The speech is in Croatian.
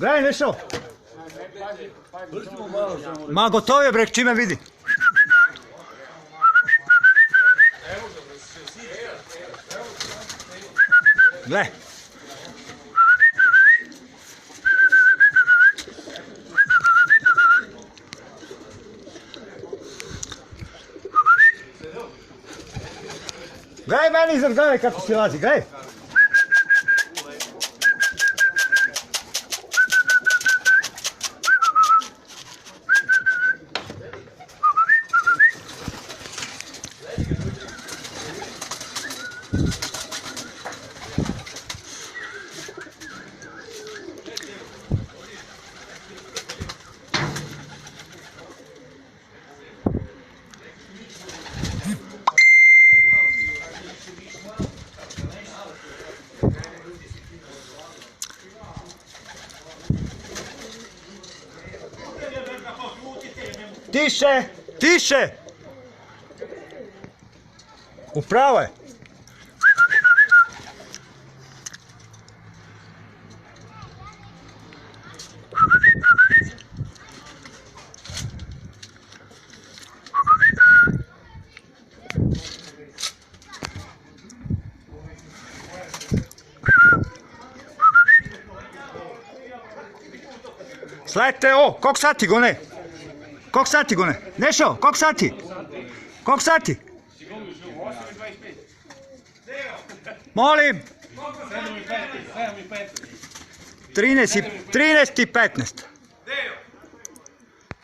Gledaj nešto. Ma gotovo je brek, čime vidi. Gle. Gledaj meni iza glave kako si lazi, gledaj. Tiše, tiše! Upravo je. Sledite, koliko sati gone? Koliko sati gone? Nešo, koliko sati? Koliko sati? Molim? 13 i 15.